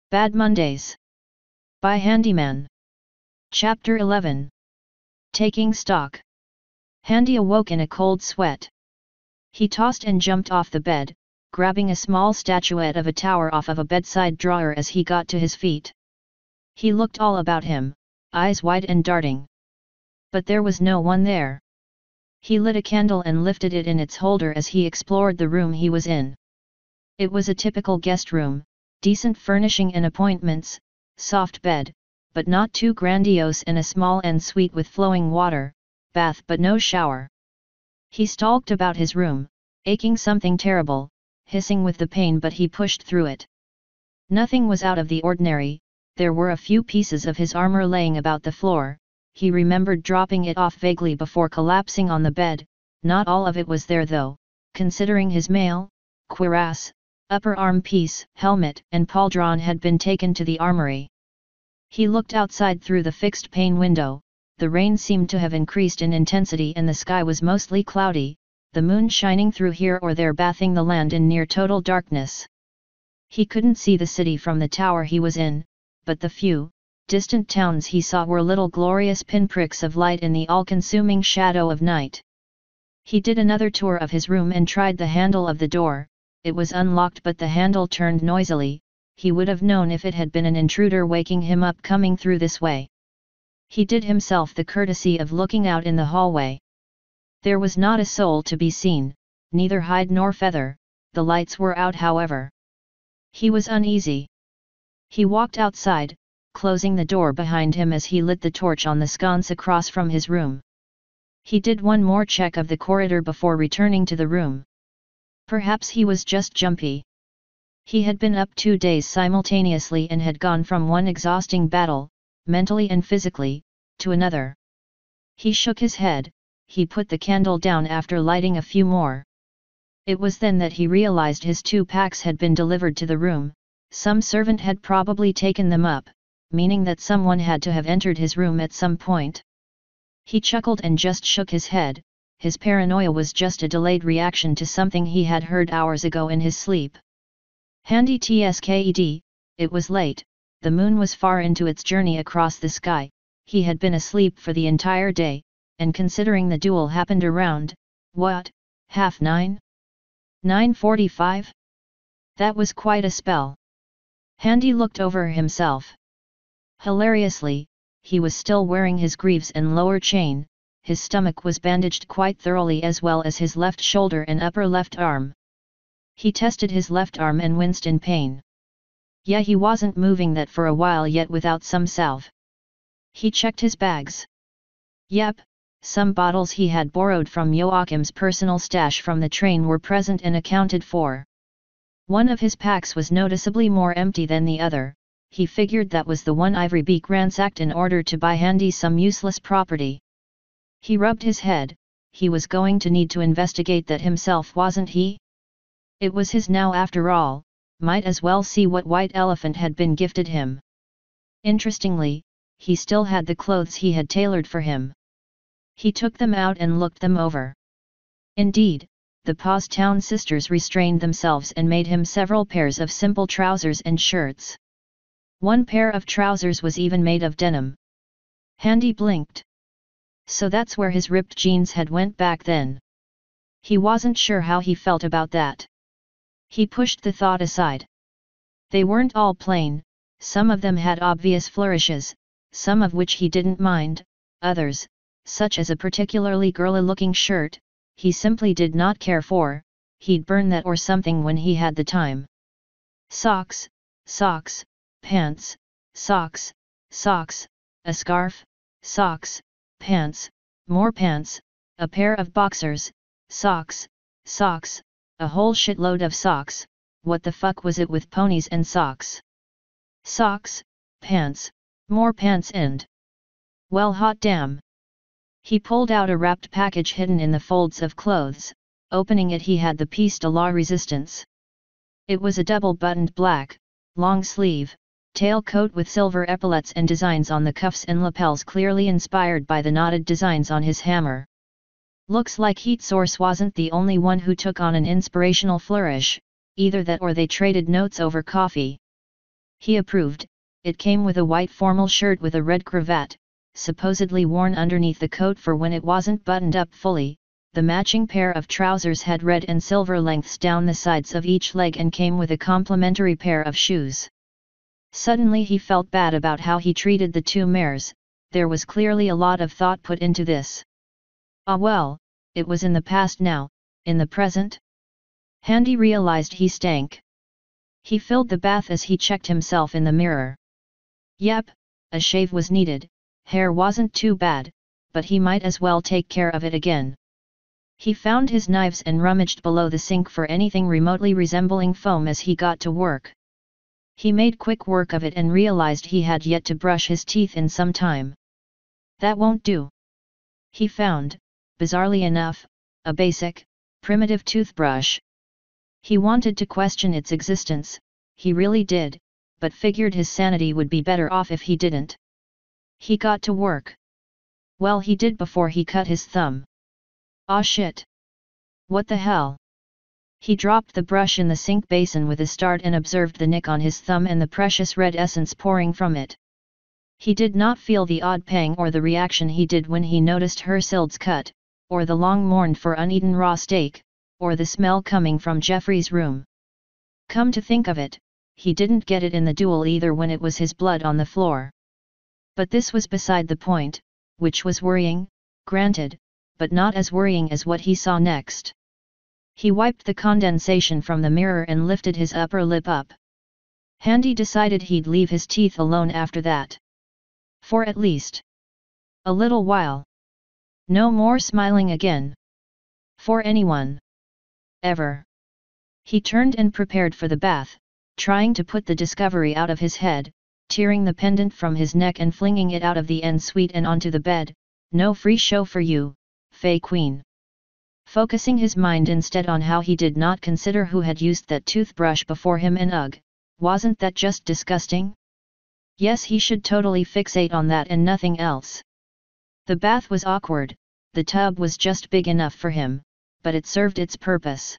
Bad Mondays. By Handyman. Chapter 11. Taking Stock. Handy awoke in a cold sweat. He tossed and jumped off the bed, grabbing a small statuette of a tower off of a bedside drawer as he got to his feet. He looked all about him, eyes wide and darting. But there was no one there. He lit a candle and lifted it in its holder as he explored the room he was in. It was a typical guest room, decent furnishing and appointments, soft bed, but not too grandiose, and a small ensuite with flowing water, bath but no shower. He stalked about his room, aching something terrible, hissing with the pain, but he pushed through it. Nothing was out of the ordinary. There were a few pieces of his armor laying about the floor. He remembered dropping it off vaguely before collapsing on the bed. Not all of it was there though, considering his mail, cuirass, upper arm piece, helmet and pauldron had been taken to the armory. He looked outside through the fixed pane window. The rain seemed to have increased in intensity and the sky was mostly cloudy, the moon shining through here or there, bathing the land in near total darkness. He couldn't see the city from the tower he was in, but the few distant towns he saw were little glorious pinpricks of light in the all-consuming shadow of night. He did another tour of his room and tried the handle of the door. It was unlocked, but the handle turned noisily. He would have known if it had been an intruder waking him up coming through this way. He did himself the courtesy of looking out in the hallway. There was not a soul to be seen, neither hide nor feather. The lights were out however. He was uneasy. He walked outside, closing the door behind him as he lit the torch on the sconce across from his room. He did one more check of the corridor before returning to the room. Perhaps he was just jumpy. He had been up 2 days simultaneously and had gone from one exhausting battle, mentally and physically, to another. He shook his head. He put the candle down after lighting a few more. It was then that he realized his 2 packs had been delivered to the room. Some servant had probably taken them up, meaning that someone had to have entered his room at some point. He chuckled and just shook his head. His paranoia was just a delayed reaction to something he had heard hours ago in his sleep. Handy tsked, it was late, the moon was far into its journey across the sky. He had been asleep for the entire day, and considering the duel happened around, what, 9:30? 9:45? That was quite a spell. Handy looked over himself. Hilariously, he was still wearing his greaves and lower chain. His stomach was bandaged quite thoroughly, as well as his left shoulder and upper left arm. He tested his left arm and winced in pain. Yeah, he wasn't moving that for a while yet without some salve. He checked his bags. Yep, some bottles he had borrowed from Joachim's personal stash from the train were present and accounted for. One of his packs was noticeably more empty than the other. He figured that was the one Ivory Beak ransacked in order to buy Handy some useless property. He rubbed his head. He was going to need to investigate that himself, wasn't he? It was his now after all, might as well see what white elephant had been gifted him. Interestingly, he still had the clothes he had tailored for him. He took them out and looked them over. Indeed, the Paws Town sisters restrained themselves and made him several pairs of simple trousers and shirts. One pair of trousers was even made of denim. Handy blinked. So that's where his ripped jeans had went back then. He wasn't sure how he felt about that. He pushed the thought aside. They weren't all plain, some of them had obvious flourishes, some of which he didn't mind, others, such as a particularly girly-looking shirt, he simply did not care for. He'd burn that or something when he had the time. Socks, socks, pants, socks, socks, a scarf, socks, pants, more pants, a pair of boxers, socks, socks, a whole shitload of socks. What the fuck was it with ponies and socks? Socks, pants, more pants and... well, hot damn. He pulled out a wrapped package hidden in the folds of clothes. Opening it, he had the pièce de la résistance. It was a double-buttoned black, long-sleeve, tail coat with silver epaulets and designs on the cuffs and lapels, clearly inspired by the knotted designs on his hammer. Looks like Heat Source wasn't the only one who took on an inspirational flourish, either that or they traded notes over coffee. He approved. It came with a white formal shirt with a red cravat, supposedly worn underneath the coat for when it wasn't buttoned up fully. The matching pair of trousers had red and silver lengths down the sides of each leg and came with a complimentary pair of shoes. Suddenly he felt bad about how he treated the two mares. There was clearly a lot of thought put into this. Ah well, it was in the past now, in the present? Handy realized he stank. He filled the bath as he checked himself in the mirror. Yep, a shave was needed, hair wasn't too bad, but he might as well take care of it again. He found his knives and rummaged below the sink for anything remotely resembling foam as he got to work. He made quick work of it and realized he had yet to brush his teeth in some time. That won't do. He found, bizarrely enough, a basic, primitive toothbrush. He wanted to question its existence, he really did, but figured his sanity would be better off if he didn't. He got to work. Well, he did before he cut his thumb. Aw shit. What the hell? He dropped the brush in the sink basin with a start and observed the nick on his thumb and the precious red essence pouring from it. He did not feel the odd pang or the reaction he did when he noticed Hersilde's cut, or the long mourned for uneaten raw steak, or the smell coming from Jeffrey's room. Come to think of it, he didn't get it in the duel either when it was his blood on the floor. But this was beside the point, which was worrying, granted, but not as worrying as what he saw next. He wiped the condensation from the mirror and lifted his upper lip up. Handy decided he'd leave his teeth alone after that. For at least a little while. No more smiling again. For anyone. Ever. He turned and prepared for the bath, trying to put the discovery out of his head, tearing the pendant from his neck and flinging it out of the ensuite and onto the bed. No free show for you, Fey Queen. Focusing his mind instead on how he did not consider who had used that toothbrush before him and ugh, wasn't that just disgusting? Yes, he should totally fixate on that and nothing else. The bath was awkward, the tub was just big enough for him, but it served its purpose.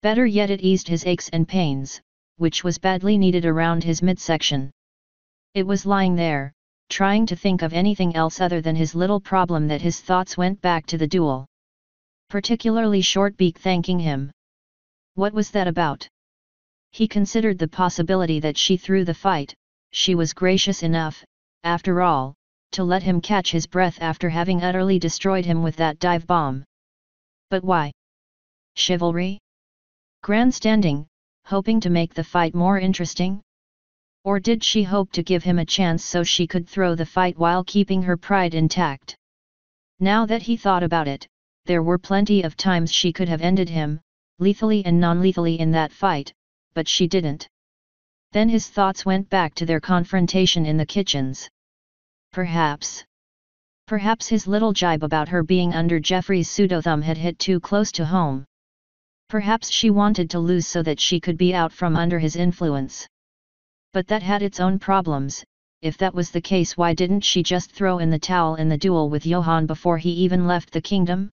Better yet, it eased his aches and pains, which was badly needed around his midsection. It was lying there, trying to think of anything else other than his little problem that his thoughts went back to the duel. Particularly Shortbeak thanking him. What was that about? He considered the possibility that she threw the fight. She was gracious enough, after all, to let him catch his breath after having utterly destroyed him with that dive bomb. But why? Chivalry? Grandstanding, hoping to make the fight more interesting? Or did she hope to give him a chance so she could throw the fight while keeping her pride intact? Now that he thought about it, there were plenty of times she could have ended him, lethally and non-lethally in that fight, but she didn't. Then his thoughts went back to their confrontation in the kitchens. Perhaps his little jibe about her being under Jeffrey's pseudo-thumb had hit too close to home. Perhaps she wanted to lose so that she could be out from under his influence. But that had its own problems. If that was the case, why didn't she just throw in the towel in the duel with Johann before he even left the kingdom?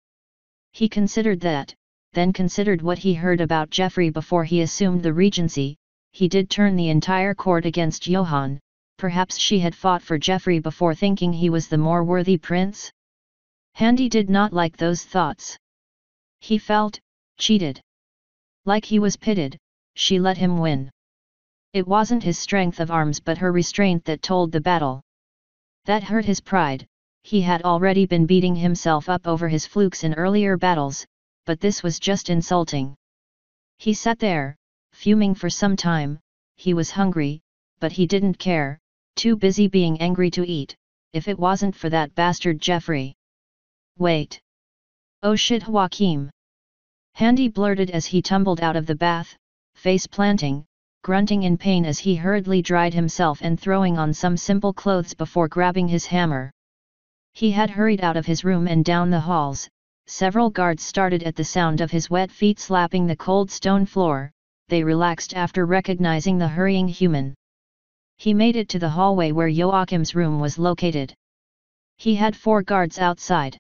He considered that, then considered what he heard about Jeffrey before he assumed the regency. He did turn the entire court against Johann. Perhaps she had fought for Jeffrey before thinking he was the more worthy prince? Handy did not like those thoughts. He felt cheated. Like he was pitted, she let him win. It wasn't his strength of arms but her restraint that told the battle. That hurt his pride. He had already been beating himself up over his flukes in earlier battles, but this was just insulting. He sat there, fuming for some time. He was hungry, but he didn't care, too busy being angry to eat, if it wasn't for that bastard Jeffrey. Wait. Oh shit, Joachim. Handy blurted as he tumbled out of the bath, face planting, grunting in pain as he hurriedly dried himself and throwing on some simple clothes before grabbing his hammer. He had hurried out of his room and down the halls. Several guards started at the sound of his wet feet slapping the cold stone floor. They relaxed after recognizing the hurrying human. He made it to the hallway where Joachim's room was located. He had 4 guards outside.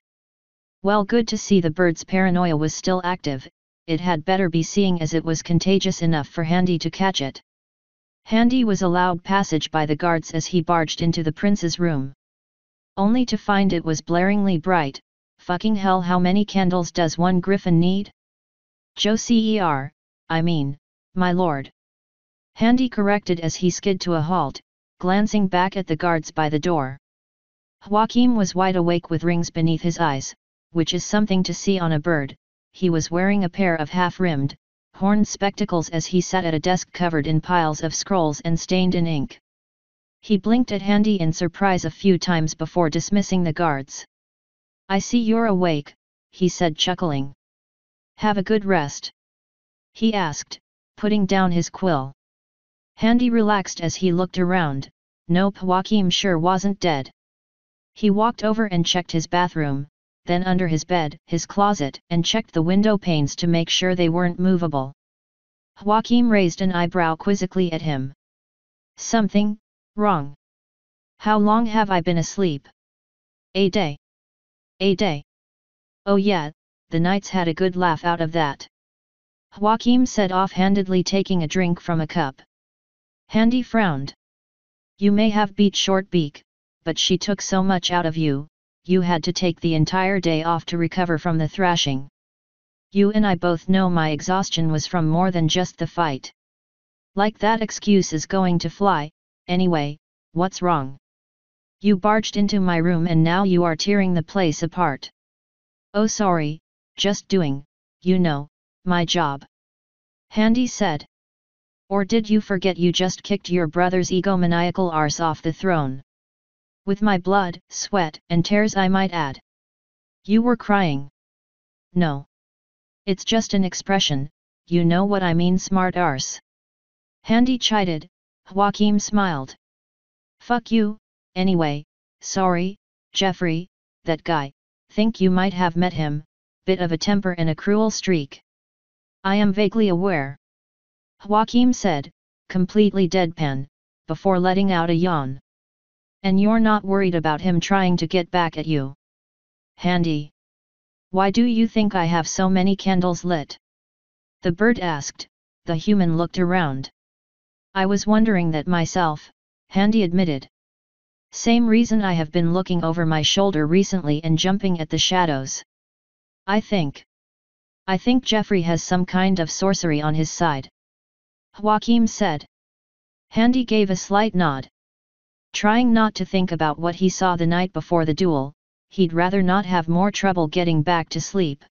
Well, good to see the bird's paranoia was still active. It had better be, seeing as it was contagious enough for Handy to catch it. Handy was allowed passage by the guards as he barged into the prince's room. Only to find it was blaringly bright. Fucking hell, how many candles does one griffin need? Joker, I mean, my lord. Handy corrected as he skid to a halt, glancing back at the guards by the door. Joachim was wide awake with rings beneath his eyes, which is something to see on a bird. He was wearing a pair of half-rimmed, horned spectacles as he sat at a desk covered in piles of scrolls and stained in ink. He blinked at Handy in surprise a few times before dismissing the guards. I see you're awake, he said, chuckling. Have a good rest? He asked, putting down his quill. Handy relaxed as he looked around. Nope, Joachim sure wasn't dead. He walked over and checked his bathroom, then under his bed, his closet, and checked the window panes to make sure they weren't movable. Joachim raised an eyebrow quizzically at him. Something wrong? How long have I been asleep? A day. A day. Oh yeah, the knights had a good laugh out of that. Joachim said offhandedly, taking a drink from a cup. Handy frowned. You may have beat Shortbeak, but she took so much out of you, you had to take the entire day off to recover from the thrashing. You and I both know my exhaustion was from more than just the fight. Like that excuse is going to fly. Anyway, what's wrong? You barged into my room and now you are tearing the place apart. Oh sorry, just doing, you know, my job. Handy said. Or did you forget you just kicked your brother's egomaniacal arse off the throne? With my blood, sweat, and tears I might add. You were crying. No. It's just an expression, you know what I mean, smart arse. Handy chided. Joachim smiled. Fuck you, anyway, sorry, Jeffrey, that guy, think you might have met him, bit of a temper and a cruel streak. I am vaguely aware. Joachim said, completely deadpan, before letting out a yawn. And you're not worried about him trying to get back at you? Handy. Why do you think I have so many candles lit? The bird asked. The human looked around. I was wondering that myself, Handy admitted. Same reason I have been looking over my shoulder recently and jumping at the shadows. I think Jeffrey has some kind of sorcery on his side. Joachim said. Handy gave a slight nod. Trying not to think about what he saw the night before the duel, he'd rather not have more trouble getting back to sleep.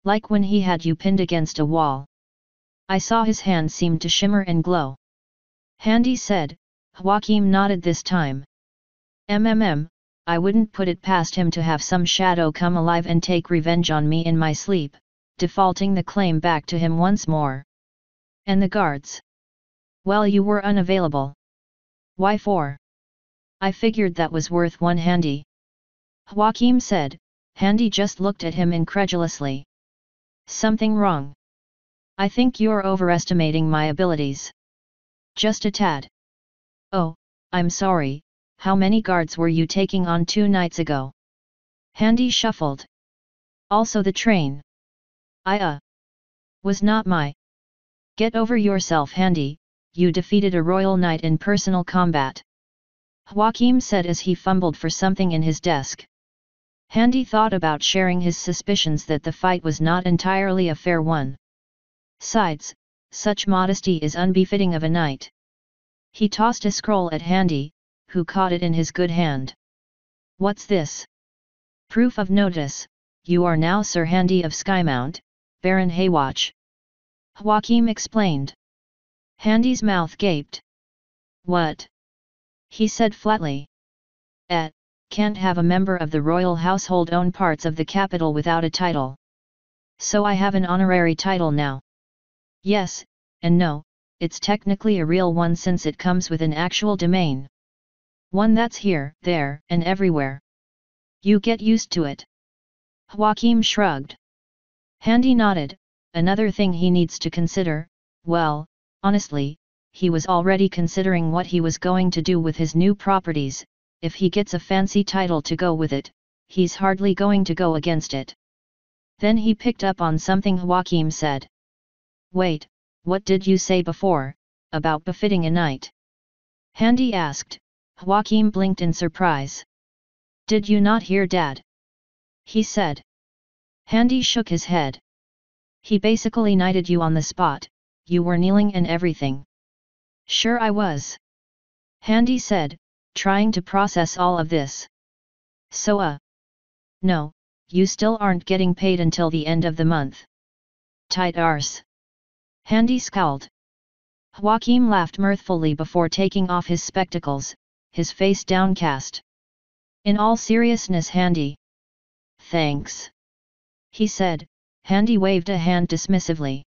Like when he had you pinned against a wall. I saw his hand seem to shimmer and glow. Handy said. Joachim nodded this time. I wouldn't put it past him to have some shadow come alive and take revenge on me in my sleep, defaulting the claim back to him once more. And the guards? Well, you were unavailable. Why for? I figured that was worth one. Handy. Joachim said. Handy just looked at him incredulously. Something wrong? I think you're overestimating my abilities. Just a tad. Oh, I'm sorry, how many guards were you taking on 2 nights ago? Handy shuffled. Also the train. Was not my. Get over yourself, Handy, you defeated a royal knight in personal combat. Joachim said as he fumbled for something in his desk. Handy thought about sharing his suspicions that the fight was not entirely a fair one. Besides, such modesty is unbefitting of a knight. He tossed a scroll at Handy, who caught it in his good hand. What's this? Proof of notice, you are now Sir Handy of Skymount, Baron Haywatch. Joachim explained. Handy's mouth gaped. What? He said flatly. Can't have a member of the royal household own parts of the capital without a title. So I have an honorary title now. Yes, and no, it's technically a real one since it comes with an actual domain. One that's here, there, and everywhere. You get used to it. Joachim shrugged. Handy nodded. Another thing he needs to consider, well, honestly, he was already considering what he was going to do with his new properties. If he gets a fancy title to go with it, he's hardly going to go against it. Then he picked up on something Joachim said. Wait, what did you say before? about befitting a knight?" Handy asked. Joachim blinked in surprise. "Did you not hear Dad?" he said. Handy shook his head. "He basically knighted you on the spot, you were kneeling and everything." "Sure I was," Handy said, trying to process all of this. "So no, you still aren't getting paid until the end of the month." "Tight arse." Handy scowled. Joachim laughed mirthfully before taking off his spectacles, his face downcast. In all seriousness, Handy. "Thanks," he said. Handy waved a hand dismissively.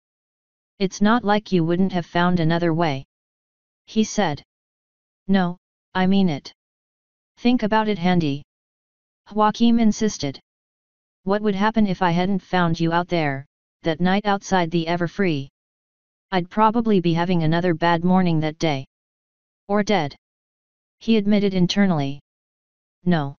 "It's not like you wouldn't have found another way," he said. "No, I mean it. Think about it, Handy," Joachim insisted. "What would happen if I hadn't found you out there, that night outside the Everfree? I'd probably be having another bad morning that day. Or dead," he admitted internally. "No.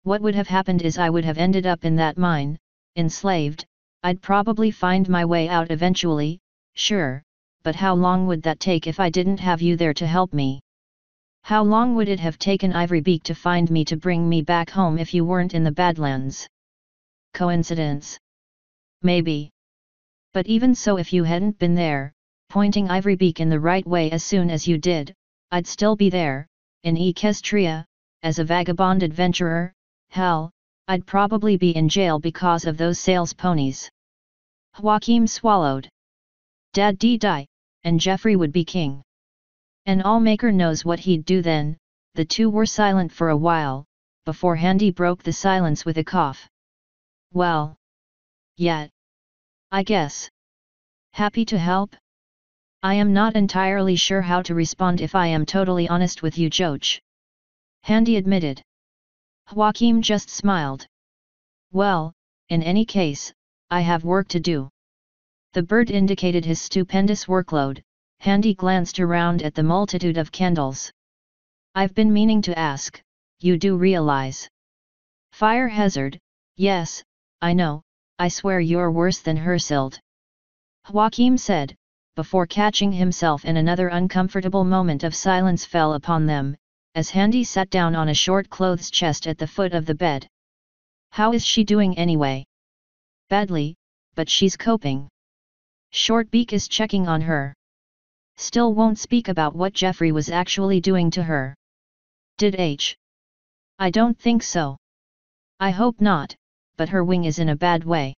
What would have happened is I would have ended up in that mine, enslaved. I'd probably find my way out eventually, sure, but how long would that take if I didn't have you there to help me? How long would it have taken Ivorybeak to find me to bring me back home if you weren't in the Badlands? Coincidence? Maybe. But even so, if you hadn't been there, pointing Ivorybeak in the right way as soon as you did, I'd still be there, in Equestria, as a vagabond adventurer. Hell, I'd probably be in jail because of those sales ponies." Joachim swallowed. Dad-dee die, and Jeffrey would be king. And Allmaker knows what he'd do then. The two were silent for a while, before Handy broke the silence with a cough. "Well. Yeah. I guess. Happy to help? I am not entirely sure how to respond if I am totally honest with you, Joach," Handy admitted. Joachim just smiled. "Well, in any case, I have work to do." The bird indicated his stupendous workload. Handy glanced around at the multitude of candles. "I've been meaning to ask, you do realize? Fire hazard, yes, I know, I swear you're worse than Hersild," Joachim said, before catching himself, and another uncomfortable moment of silence fell upon them, as Handy sat down on a short clothes chest at the foot of the bed. "How is she doing anyway?" "Badly, but she's coping. Shortbeak is checking on her. Still won't speak about what Jeffrey was actually doing to her." "Did H? I don't think so. I hope not, but her wing is in a bad way,"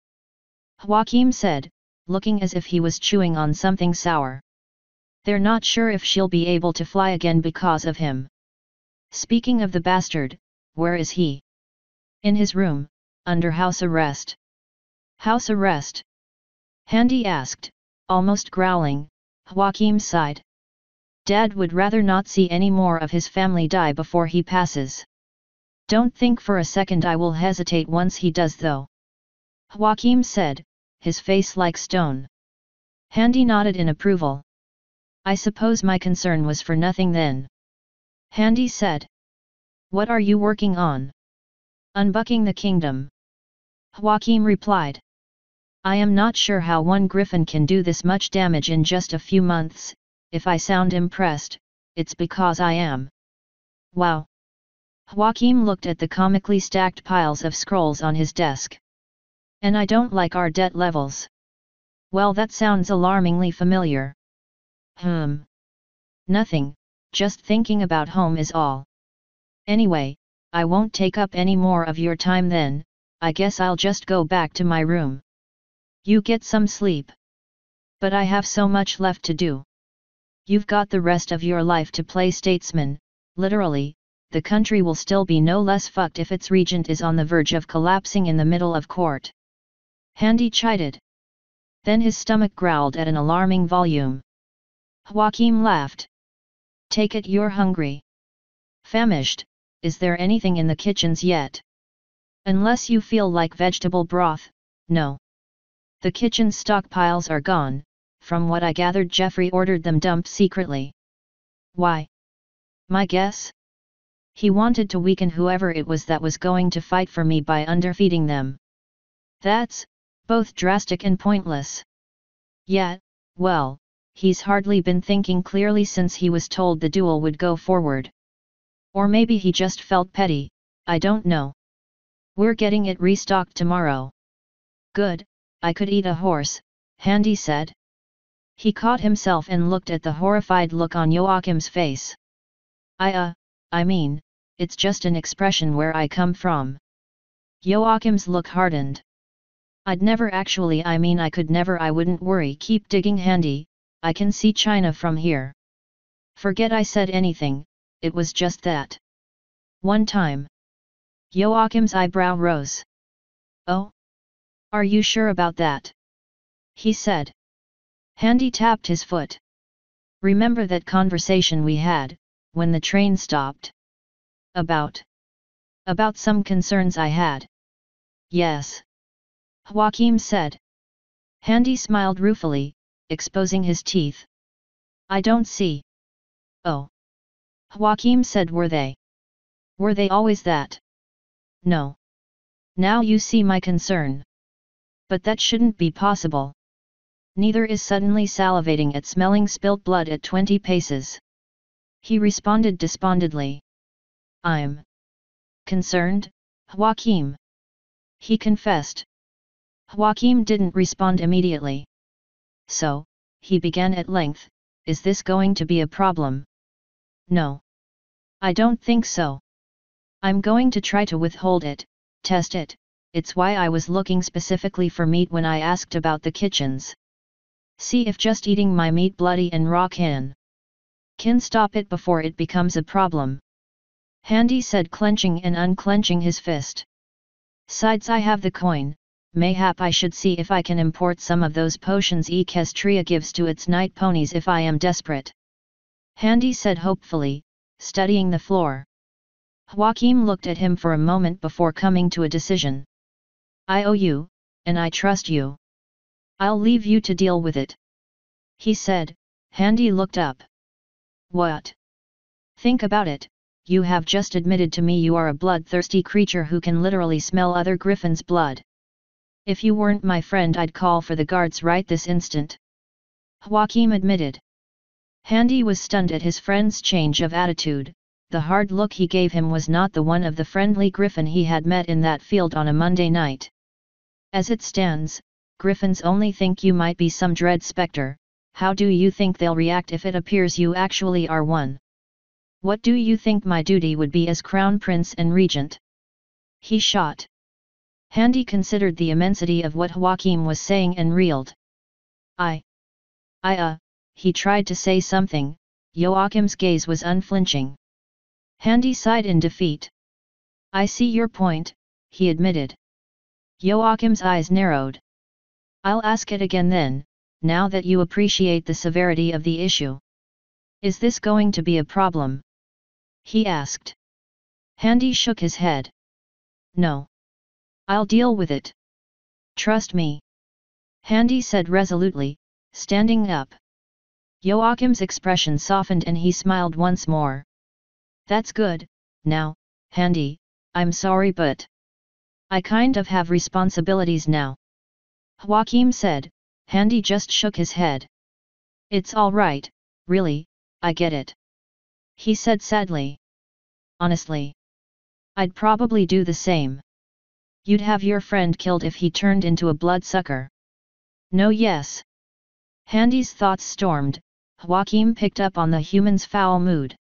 Joachim said, looking as if he was chewing on something sour. "They're not sure if she'll be able to fly again because of him. Speaking of the bastard, where is he?" "In his room, under house arrest." "House arrest?" Handy asked, almost growling. Joachim sighed. "Dad would rather not see any more of his family die before he passes. Don't think for a second I will hesitate once he does, though," Joachim said, his face like stone. Handy nodded in approval. "I suppose my concern was for nothing then," Handy said. "What are you working on?" "Unbucking the kingdom," Joachim replied. "I am not sure how one griffin can do this much damage in just a few months. If I sound impressed, it's because I am." "Wow." Joachim looked at the comically stacked piles of scrolls on his desk. "And I don't like our debt levels." "Well, that sounds alarmingly familiar." Nothing, just thinking about home is all. Anyway, I won't take up any more of your time then. I guess I'll just go back to my room." "You get some sleep." "But I have so much left to do." "You've got the rest of your life to play statesman. Literally, the country will still be no less fucked if its regent is on the verge of collapsing in the middle of court," Handy chided. Then his stomach growled at an alarming volume. Joachim laughed. "Take it you're hungry." "Famished. Is there anything in the kitchens yet?" "Unless you feel like vegetable broth, no. The kitchen stockpiles are gone. From what I gathered, Jeffrey ordered them dumped secretly." "Why?" "My guess? He wanted to weaken whoever it was that was going to fight for me by underfeeding them." "That's both drastic and pointless." "Yeah, well, he's hardly been thinking clearly since he was told the duel would go forward. Or maybe he just felt petty, I don't know. We're getting it restocked tomorrow. Good, I could eat a horse, Handy said. He caught himself and looked at the horrified look on Joachim's face. I mean, it's just an expression where I come from. Joachim's look hardened. I'd never actually, I could never, I wouldn't worry, keep digging, Handy, I can see China from here. Forget I said anything, it was just that. One time. Joachim's eyebrow rose. Oh? Are you sure about that? He said. Handy tapped his foot. Remember that conversation we had, when the train stopped? About some concerns I had. Yes. Joachim said. Handy smiled ruefully, exposing his teeth. I don't see. Oh. Joachim said, were they always that? No. Now you see my concern. But that shouldn't be possible. Neither is suddenly salivating at smelling spilt blood at 20 paces. He responded despondently. I'm concerned, Joachim. He confessed. Joachim didn't respond immediately. So, he began at length, is this going to be a problem? No. I don't think so. I'm going to try to withhold it, test it, it's why I was looking specifically for meat when I asked about the kitchens. See if just eating my meat bloody and raw can stop it before it becomes a problem. Handy said, clenching and unclenching his fist. Sides, I have the coin, mayhap I should see if I can import some of those potions Equestria gives to its night ponies if I am desperate. Handy said hopefully, studying the floor. Joachim looked at him for a moment before coming to a decision. I owe you, and I trust you. I'll leave you to deal with it. He said. Handy looked up. What? Think about it, you have just admitted to me you are a bloodthirsty creature who can literally smell other griffins' blood. If you weren't my friend, I'd call for the guards right this instant. Joachim admitted. Handy was stunned at his friend's change of attitude. The hard look he gave him was not the one of the friendly griffin he had met in that field on a Monday night. As it stands, griffins only think you might be some dread spectre. How do you think they'll react if it appears you actually are one? What do you think my duty would be as crown prince and regent? He shot. Handy considered the immensity of what Joachim was saying and reeled. He tried to say something. Joachim's gaze was unflinching. Handy sighed in defeat. I see your point, he admitted. Joachim's eyes narrowed. I'll ask it again then, now that you appreciate the severity of the issue. Is this going to be a problem? He asked. Handy shook his head. No. I'll deal with it. Trust me. Handy said resolutely, standing up. Joachim's expression softened and he smiled once more. That's good. Now, Handy, I'm sorry but I kind of have responsibilities now. Joachim said. Handy just shook his head. It's all right, really, I get it. He said sadly. Honestly, I'd probably do the same. You'd have your friend killed if he turned into a bloodsucker. No, yes. Handy's thoughts stormed. Joachim picked up on the human's foul mood.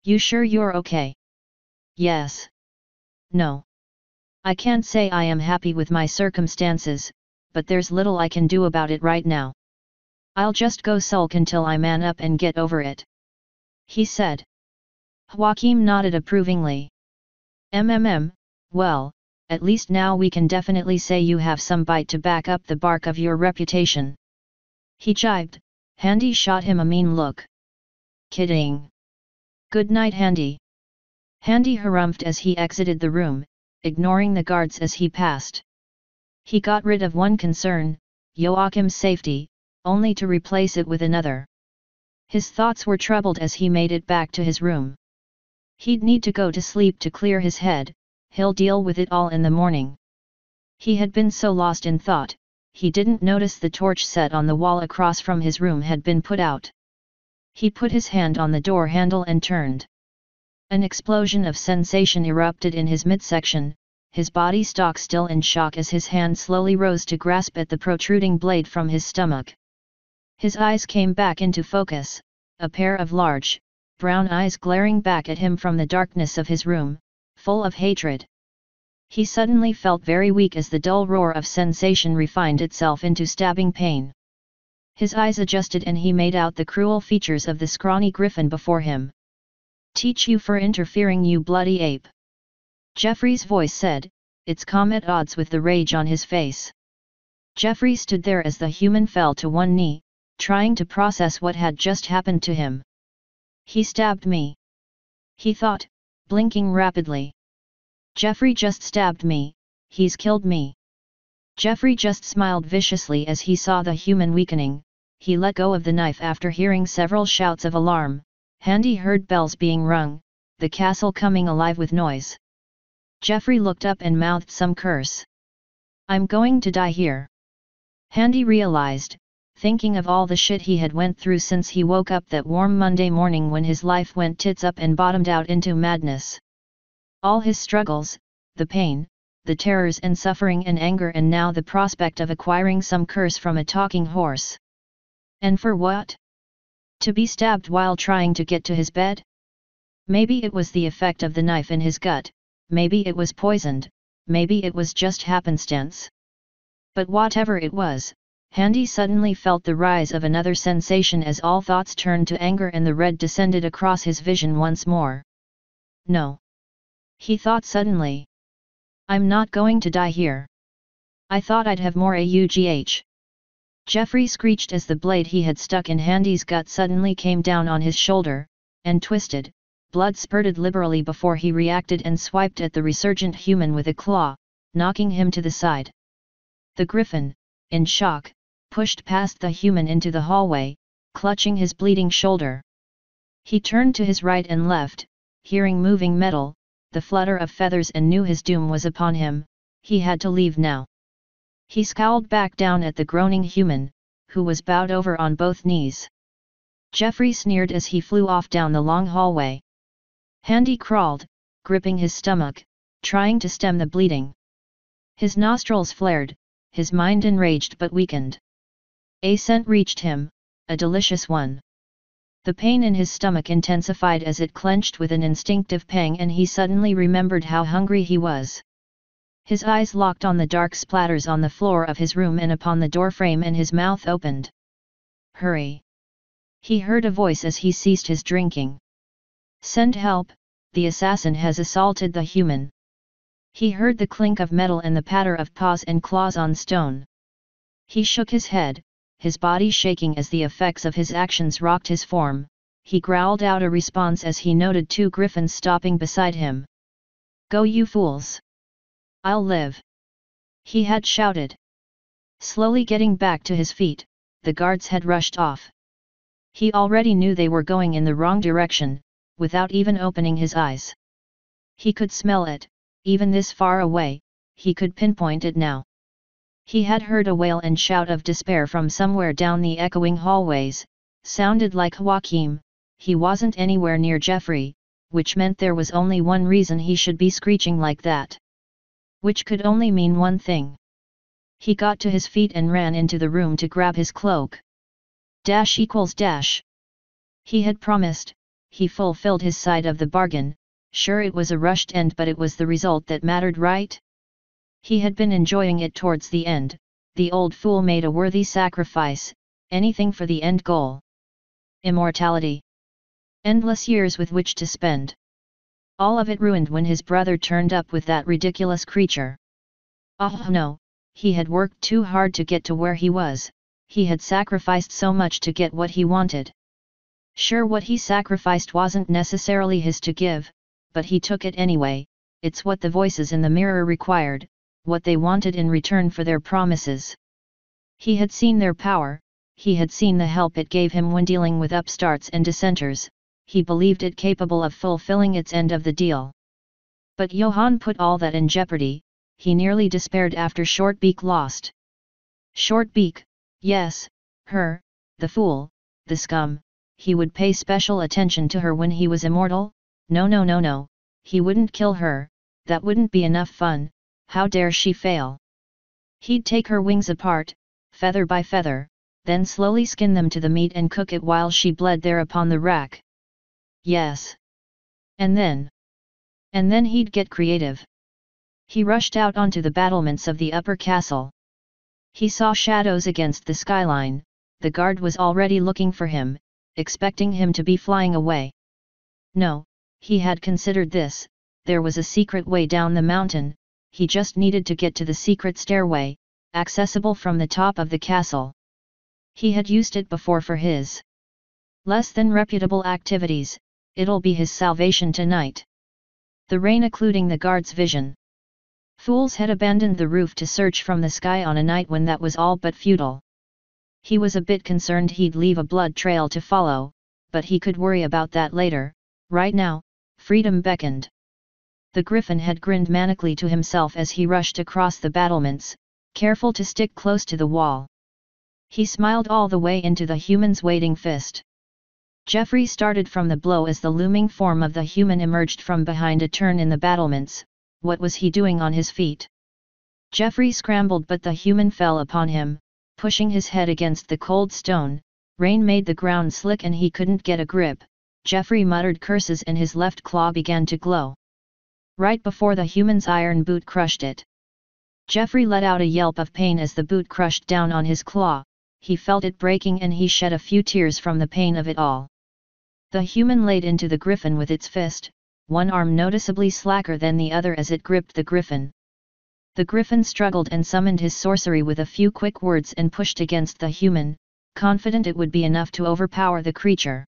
You sure you're okay? Yes. No. I can't say I am happy with my circumstances, but there's little I can do about it right now. I'll just go sulk until I man up and get over it. He said. Joachim nodded approvingly. Well, at least now we can definitely say you have some bite to back up the bark of your reputation. He jibed. Handy shot him a mean look. Kidding. Good night, Handy. Handy harumphed as he exited the room, ignoring the guards as he passed. He got rid of one concern, Joachim's safety, only to replace it with another. His thoughts were troubled as he made it back to his room. He'd need to go to sleep to clear his head, he'll deal with it all in the morning. He had been so lost in thought, he didn't notice the torch set on the wall across from his room had been put out. He put his hand on the door handle and turned. An explosion of sensation erupted in his midsection, his body stock still in shock as his hand slowly rose to grasp at the protruding blade from his stomach. His eyes came back into focus, a pair of large, brown eyes glaring back at him from the darkness of his room, full of hatred. He suddenly felt very weak as the dull roar of sensation refined itself into stabbing pain. His eyes adjusted and he made out the cruel features of the scrawny griffin before him. "Teach you for interfering, you bloody ape!" Geoffrey's voice said, its calm at odds with the rage on his face. Geoffrey stood there as the human fell to one knee, trying to process what had just happened to him. "He stabbed me," he thought, blinking rapidly. "Geoffrey just stabbed me, he's killed me." Geoffrey just smiled viciously as he saw the human weakening. He let go of the knife after hearing several shouts of alarm. Handy heard bells being rung, the castle coming alive with noise. Geoffrey looked up and mouthed some curse. "I'm going to die here." Handy realized, thinking of all the shit he had went through since he woke up that warm Monday morning when his life went tits up and bottomed out into madness. All his struggles, the pain, the terrors and suffering and anger, and now the prospect of acquiring some curse from a talking horse. And for what? To be stabbed while trying to get to his bed? Maybe it was the effect of the knife in his gut, maybe it was poisoned, maybe it was just happenstance. But whatever it was, Handy suddenly felt the rise of another sensation as all thoughts turned to anger and the red descended across his vision once more. "No," he thought suddenly. "I'm not going to die here. I thought I'd have more AUGH. Geoffrey screeched as the blade he had stuck in Handy's gut suddenly came down on his shoulder, and twisted. Blood spurted liberally before he reacted and swiped at the resurgent human with a claw, knocking him to the side. The griffin, in shock, pushed past the human into the hallway, clutching his bleeding shoulder. He turned to his right and left, hearing moving metal, the flutter of feathers, and knew his doom was upon him. He had to leave now. He scowled back down at the groaning human, who was bowed over on both knees. Geoffrey sneered as he flew off down the long hallway. Handy crawled, gripping his stomach, trying to stem the bleeding. His nostrils flared, his mind enraged but weakened. A scent reached him, a delicious one. The pain in his stomach intensified as it clenched with an instinctive pang, and he suddenly remembered how hungry he was. His eyes locked on the dark splatters on the floor of his room and upon the doorframe, and his mouth opened. "Hurry!" he heard a voice as he ceased his drinking. "Send help, the assassin has assaulted the human." He heard the clink of metal and the patter of paws and claws on stone. He shook his head, his body shaking as the effects of his actions rocked his form. He growled out a response as he noted two griffins stopping beside him. "Go, you fools! I'll live!" he had shouted. Slowly getting back to his feet, the guards had rushed off. He already knew they were going in the wrong direction, without even opening his eyes. He could smell it, even this far away, he could pinpoint it now. He had heard a wail and shout of despair from somewhere down the echoing hallways, sounded like Joachim. He wasn't anywhere near Geoffrey, which meant there was only one reason he should be screeching like that. Which could only mean one thing. He got to his feet and ran into the room to grab his cloak. Dash equals dash. He had promised, he fulfilled his side of the bargain. Sure, it was a rushed end, but it was the result that mattered, right? He had been enjoying it towards the end. The old fool made a worthy sacrifice, anything for the end goal. Immortality. Endless years with which to spend. All of it ruined when his brother turned up with that ridiculous creature. Oh no, he had worked too hard to get to where he was, he had sacrificed so much to get what he wanted. Sure, what he sacrificed wasn't necessarily his to give, but he took it anyway. It's what the voices in the mirror required, what they wanted in return for their promises. He had seen their power, he had seen the help it gave him when dealing with upstarts and dissenters. He believed it capable of fulfilling its end of the deal. But Johann put all that in jeopardy. He nearly despaired after Shortbeak lost. Short beak, yes, her, the fool, the scum, he would pay special attention to her when he was immortal? No no no no, he wouldn't kill her, that wouldn't be enough fun, how dare she fail? He'd take her wings apart, feather by feather, then slowly skin them to the meat and cook it while she bled there upon the rack. Yes. And then he'd get creative. He rushed out onto the battlements of the upper castle. He saw shadows against the skyline, the guard was already looking for him, expecting him to be flying away. No, he had considered this, there was a secret way down the mountain, he just needed to get to the secret stairway, accessible from the top of the castle. He had used it before for his less than reputable activities, it'll be his salvation tonight. The rain occluding the guard's vision. Fools had abandoned the roof to search from the sky on a night when that was all but futile. He was a bit concerned he'd leave a blood trail to follow, but he could worry about that later. Right now, freedom beckoned. The griffin had grinned manically to himself as he rushed across the battlements, careful to stick close to the wall. He smiled all the way into the human's waiting fist. Geoffrey started from the blow as the looming form of the human emerged from behind a turn in the battlements. What was he doing on his feet? Geoffrey scrambled, but the human fell upon him, pushing his head against the cold stone. Rain made the ground slick and he couldn't get a grip. Geoffrey muttered curses and his left claw began to glow. Right before the human's iron boot crushed it. Geoffrey let out a yelp of pain as the boot crushed down on his claw. He felt it breaking and he shed a few tears from the pain of it all. The human laid into the griffin with its fist, one arm noticeably slacker than the other as it gripped the griffin. The griffin struggled and summoned his sorcery with a few quick words and pushed against the human, confident it would be enough to overpower the creature.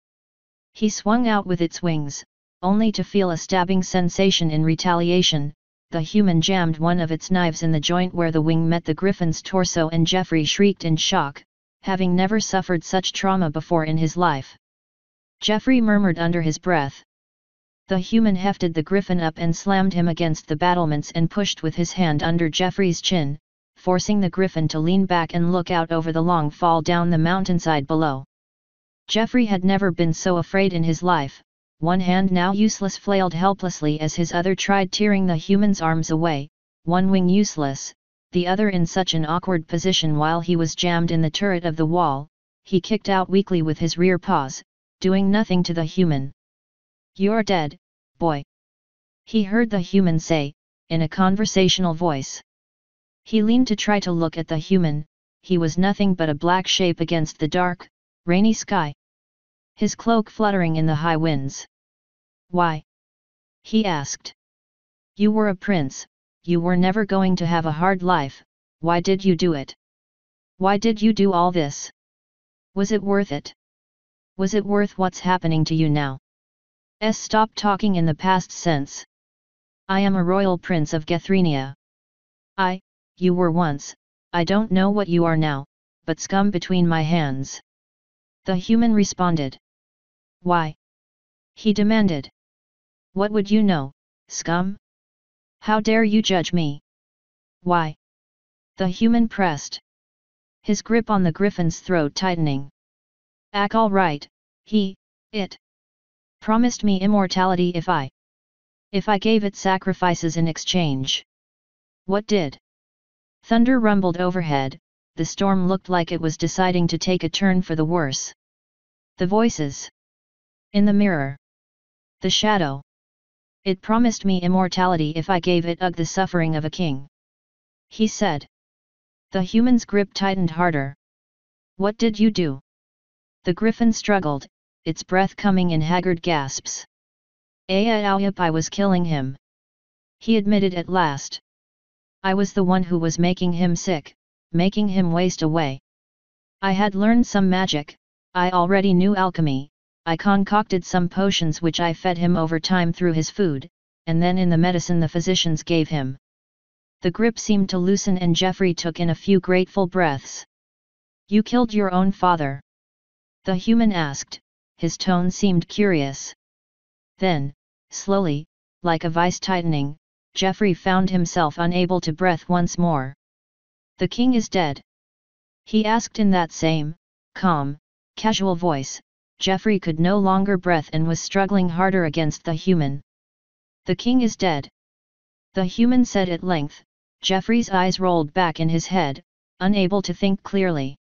He swung out with its wings, only to feel a stabbing sensation in retaliation. The human jammed one of its knives in the joint where the wing met the griffin's torso and Geoffrey shrieked in shock, having never suffered such trauma before in his life. Geoffrey murmured under his breath. The human hefted the griffin up and slammed him against the battlements and pushed with his hand under Geoffrey's chin, forcing the griffin to lean back and look out over the long fall down the mountainside below. Geoffrey had never been so afraid in his life. One hand now useless flailed helplessly as his other tried tearing the human's arms away, one wing useless, the other in such an awkward position while he was jammed in the turret of the wall. He kicked out weakly with his rear paws, doing nothing to the human. "You're dead, boy," he heard the human say, in a conversational voice. He leaned to try to look at the human. He was nothing but a black shape against the dark, rainy sky. His cloak fluttering in the high winds. "Why?" he asked. "You were a prince, you were never going to have a hard life, why did you do it? Why did you do all this? Was it worth it? Was it worth what's happening to you now? Stop talking in the past sense. I am a royal prince of Gethrenia. You were once, I don't know what you are now, but scum between my hands." The human responded. "Why?" he demanded. "What would you know, scum? How dare you judge me? Why?" The human pressed, his grip on the griffin's throat tightening. "Ack all right, it promised me immortality if I gave it sacrifices in exchange." "What did?" Thunder rumbled overhead, the storm looked like it was deciding to take a turn for the worse. The voices. In the mirror. The shadow. "It promised me immortality if I gave it the suffering of a king," he said. The human's grip tightened harder. "What did you do?" The griffin struggled, its breath coming in haggard gasps. I was killing him," he admitted at last. "I was the one who was making him sick, making him waste away. I had learned some magic, I already knew alchemy, I concocted some potions which I fed him over time through his food, and then in the medicine the physicians gave him." The grip seemed to loosen and Geoffrey took in a few grateful breaths. "You killed your own father?" the human asked, his tone seemed curious. Then, slowly, like a vice tightening, Geoffrey found himself unable to breathe once more. "The king is dead." he asked in that same, calm, casual voice. Geoffrey could no longer breathe and was struggling harder against the human. "The king is dead," the human said at length. Geoffrey's eyes rolled back in his head, unable to think clearly.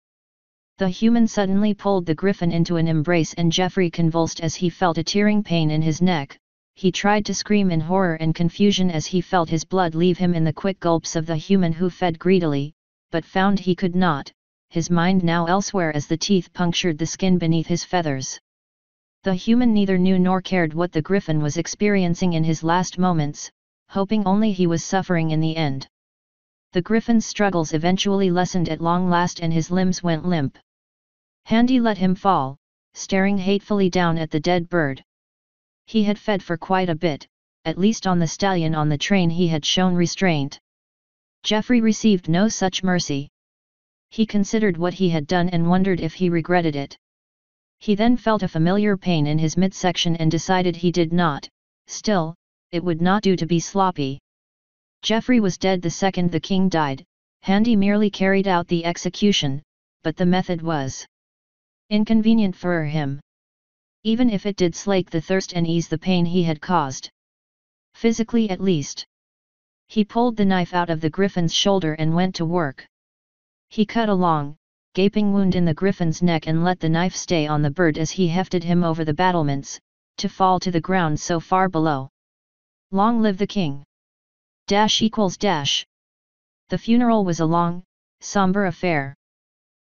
The human suddenly pulled the griffin into an embrace and Geoffrey convulsed as he felt a tearing pain in his neck. He tried to scream in horror and confusion as he felt his blood leave him in the quick gulps of the human who fed greedily, but found he could not, his mind now elsewhere as the teeth punctured the skin beneath his feathers. The human neither knew nor cared what the griffin was experiencing in his last moments, hoping only he was suffering in the end. The griffin's struggles eventually lessened at long last and his limbs went limp. Handy let him fall, staring hatefully down at the dead bird. He had fed for quite a bit, at least on the stallion on the train he had shown restraint. Geoffrey received no such mercy. He considered what he had done and wondered if he regretted it. He then felt a familiar pain in his midsection and decided he did not. Still, it would not do to be sloppy. Geoffrey was dead the second the king died. Handy merely carried out the execution, but the method was inconvenient for him, even if it did slake the thirst and ease the pain he had caused. Physically at least. He pulled the knife out of the griffin's shoulder and went to work. He cut a long, gaping wound in the griffin's neck and let the knife stay on the bird as he hefted him over the battlements, to fall to the ground so far below. Long live the king! ===. The funeral was a long, somber affair.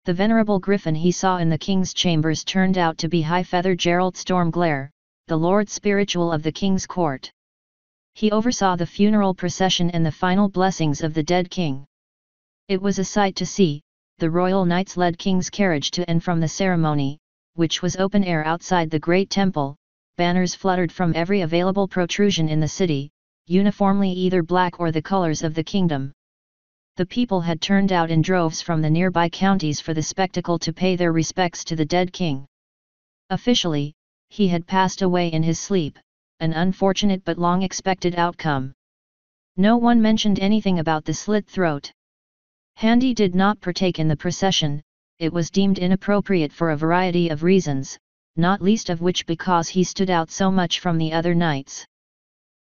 The venerable griffin he saw in the king's chambers turned out to be High-Feather Gerald Stormglare, the lord spiritual of the king's court. He oversaw the funeral procession and the final blessings of the dead king. It was a sight to see. The royal knights led king's carriage to and from the ceremony, which was open air outside the great temple. Banners fluttered from every available protrusion in the city, uniformly either black or the colors of the kingdom. The people had turned out in droves from the nearby counties for the spectacle to pay their respects to the dead king. Officially, he had passed away in his sleep, an unfortunate but long-expected outcome. No one mentioned anything about the slit throat. Handy did not partake in the procession. It was deemed inappropriate for a variety of reasons, not least of which because he stood out so much from the other knights.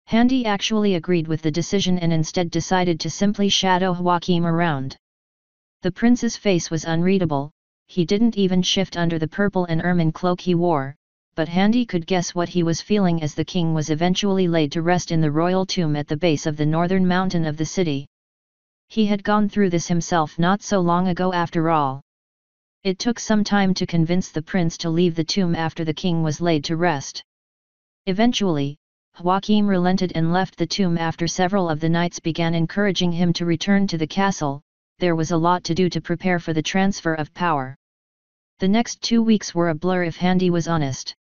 Handy actually agreed with the decision and instead decided to simply shadow Joachim around. The prince's face was unreadable, he didn't even shift under the purple and ermine cloak he wore, but Handy could guess what he was feeling as the king was eventually laid to rest in the royal tomb at the base of the northern mountain of the city. He had gone through this himself not so long ago after all. It took some time to convince the prince to leave the tomb after the king was laid to rest. Eventually, Joachim relented and left the tomb after several of the knights began encouraging him to return to the castle. There was a lot to do to prepare for the transfer of power. The next 2 weeks were a blur if Handy was honest.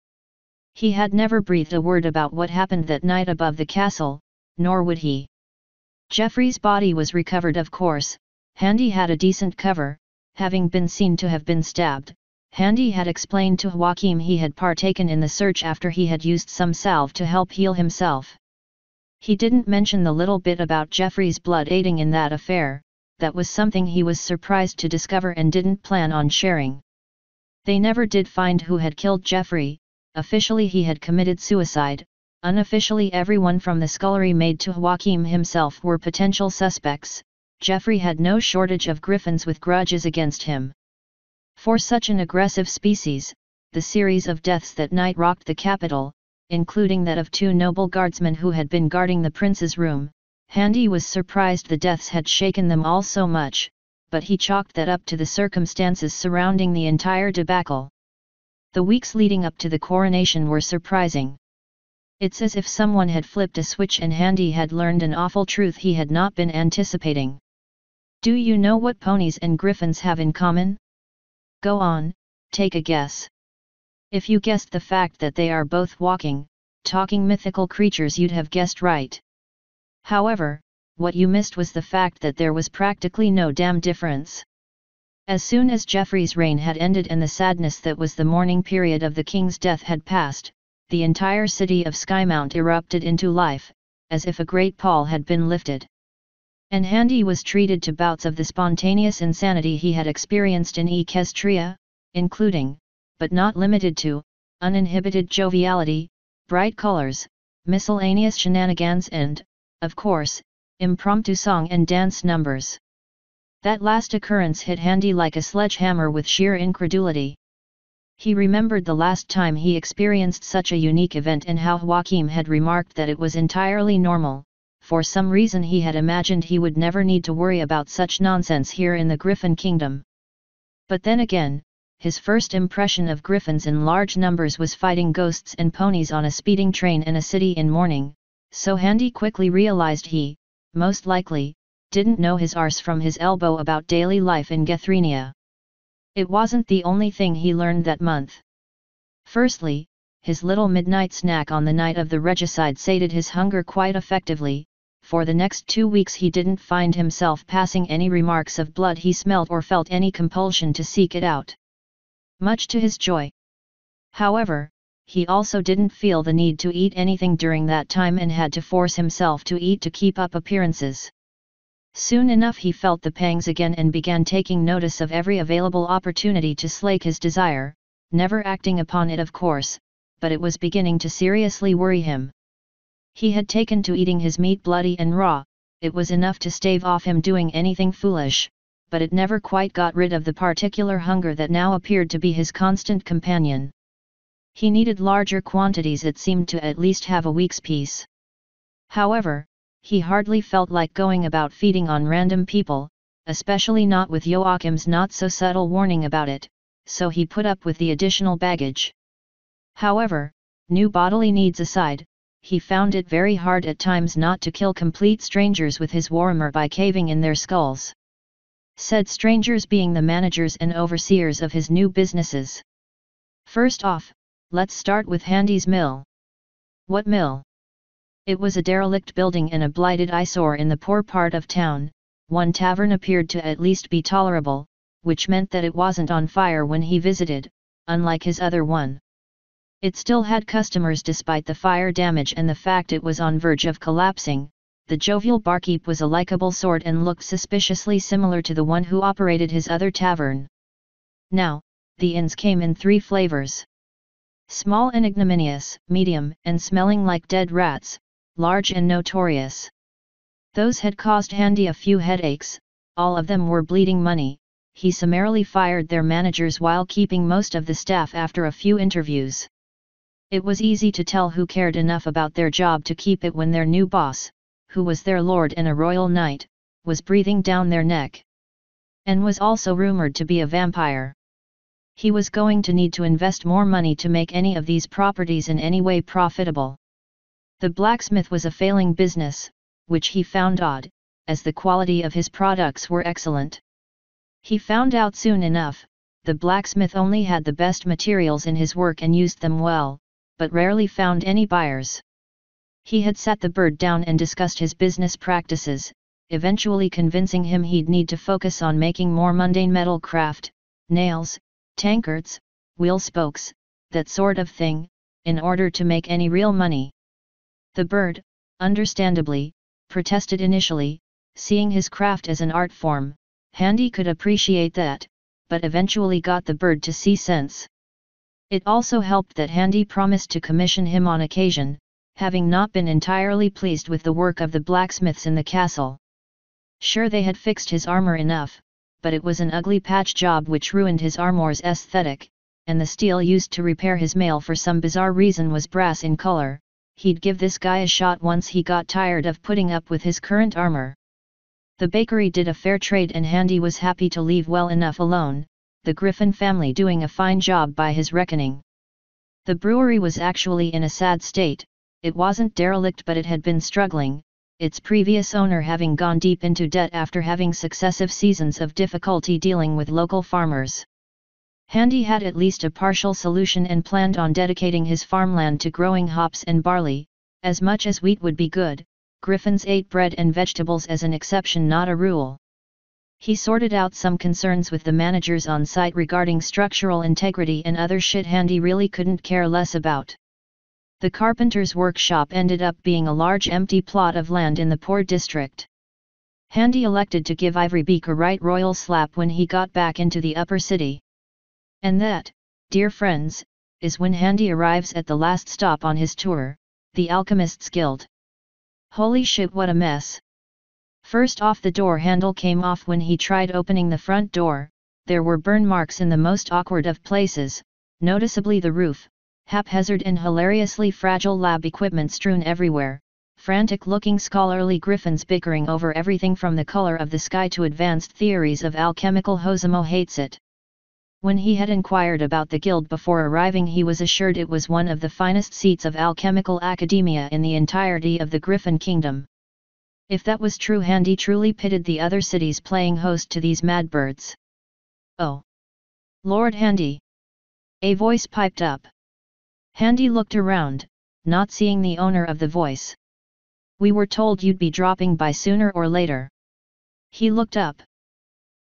He had never breathed a word about what happened that night above the castle, nor would he. Geoffrey's body was recovered, of course. Handy had a decent cover, having been seen to have been stabbed. Handy had explained to Joachim he had partaken in the search after he had used some salve to help heal himself. He didn't mention the little bit about Geoffrey's blood aiding in that affair. That was something he was surprised to discover and didn't plan on sharing. They never did find who had killed Geoffrey. Officially he had committed suicide. Unofficially everyone from the scullery maid to Joachim himself were potential suspects. Geoffrey had no shortage of griffins with grudges against him. For such an aggressive species, the series of deaths that night rocked the capital, including that of 2 noble guardsmen who had been guarding the prince's room. Handy was surprised the deaths had shaken them all so much, but he chalked that up to the circumstances surrounding the entire debacle. The weeks leading up to the coronation were surprising. It's as if someone had flipped a switch and Handy had learned an awful truth he had not been anticipating. Do you know what ponies and griffins have in common? Go on, take a guess. If you guessed the fact that they are both walking, talking mythical creatures, you'd have guessed right. However, what you missed was the fact that there was practically no damn difference. As soon as Geoffrey's reign had ended and the sadness that was the mourning period of the king's death had passed, the entire city of Skymount erupted into life, as if a great pall had been lifted. And Handy was treated to bouts of the spontaneous insanity he had experienced in Equestria, including, but not limited to, uninhibited joviality, bright colors, miscellaneous shenanigans and, of course, impromptu song and dance numbers. That last occurrence hit Handy like a sledgehammer with sheer incredulity. He remembered the last time he experienced such a unique event and how Joachim had remarked that it was entirely normal. For some reason he had imagined he would never need to worry about such nonsense here in the Griffin Kingdom. But then again, his first impression of griffins in large numbers was fighting ghosts and ponies on a speeding train in a city in mourning, so Handy quickly realized he, most likely, didn't know his arse from his elbow about daily life in Gethrinia. It wasn't the only thing he learned that month. Firstly, his little midnight snack on the night of the regicide sated his hunger quite effectively. For the next 2 weeks he didn't find himself passing any remarks of blood he smelt or felt any compulsion to seek it out. Much to his joy. However, he also didn't feel the need to eat anything during that time and had to force himself to eat to keep up appearances. Soon enough he felt the pangs again and began taking notice of every available opportunity to slake his desire, never acting upon it of course, but it was beginning to seriously worry him. He had taken to eating his meat bloody and raw, it was enough to stave off him doing anything foolish, but it never quite got rid of the particular hunger that now appeared to be his constant companion. He needed larger quantities, it seemed, to at least have a week's peace. However, he hardly felt like going about feeding on random people, especially not with Joachim's not-so-subtle warning about it, so he put up with the additional baggage. However, new bodily needs aside, he found it very hard at times not to kill complete strangers with his warmer by caving in their skulls. Said strangers being the managers and overseers of his new businesses. First off, let's start with Handy's mill. What mill? It was a derelict building and a blighted eyesore in the poor part of town. One tavern appeared to at least be tolerable, which meant that it wasn't on fire when he visited, unlike his other one. It still had customers despite the fire damage and the fact it was on verge of collapsing. The jovial barkeep was a likable sort and looked suspiciously similar to the one who operated his other tavern. Now, the inns came in 3 flavors. Small and ignominious, medium and smelling like dead rats, large and notorious. Those had caused Handy a few headaches, all of them were bleeding money. He summarily fired their managers while keeping most of the staff after a few interviews. It was easy to tell who cared enough about their job to keep it when their new boss, who was their lord and a royal knight, was breathing down their neck. And was also rumored to be a vampire. He was going to need to invest more money to make any of these properties in any way profitable. The blacksmith was a failing business, which he found odd, as the quality of his products were excellent. He found out soon enough, the blacksmith only had the best materials in his work and used them well, but rarely found any buyers. He had sat the bird down and discussed his business practices, eventually convincing him he'd need to focus on making more mundane metal craft, nails, tankards, wheel spokes, that sort of thing, in order to make any real money. The bird, understandably, protested initially, seeing his craft as an art form. Handy could appreciate that, but eventually got the bird to see sense. It also helped that Handy promised to commission him on occasion, having not been entirely pleased with the work of the blacksmiths in the castle. Sure, they had fixed his armor enough, but it was an ugly patch job which ruined his armor's aesthetic, and the steel used to repair his mail for some bizarre reason was brass in color. He'd give this guy a shot once he got tired of putting up with his current armor. The bakery did a fair trade and Handy was happy to leave well enough alone, the Griffin family doing a fine job by his reckoning. The brewery was actually in a sad state. It wasn't derelict but it had been struggling, its previous owner having gone deep into debt after having successive seasons of difficulty dealing with local farmers. Handy had at least a partial solution and planned on dedicating his farmland to growing hops and barley, as much as wheat would be good. Griffins ate bread and vegetables as an exception, not a rule. He sorted out some concerns with the managers on site regarding structural integrity and other shit Handy really couldn't care less about. The carpenter's workshop ended up being a large empty plot of land in the poor district. Handy elected to give Ivory Beak a right royal slap when he got back into the upper city. And that, dear friends, is when Handy arrives at the last stop on his tour, the Alchemist's Guild. Holy shit, what a mess! First off, the door handle came off when he tried opening the front door. There were burn marks in the most awkward of places, noticeably the roof, haphazard and hilariously fragile lab equipment strewn everywhere, frantic-looking scholarly griffins bickering over everything from the color of the sky to advanced theories of alchemical Hosamo hates it. When he had inquired about the guild before arriving, he was assured it was one of the finest seats of alchemical academia in the entirety of the Griffin Kingdom. If that was true, Handy truly pitied the other cities playing host to these mad birds. "Oh! Lord Handy!" a voice piped up. Handy looked around, not seeing the owner of the voice. "We were told you'd be dropping by sooner or later." He looked up.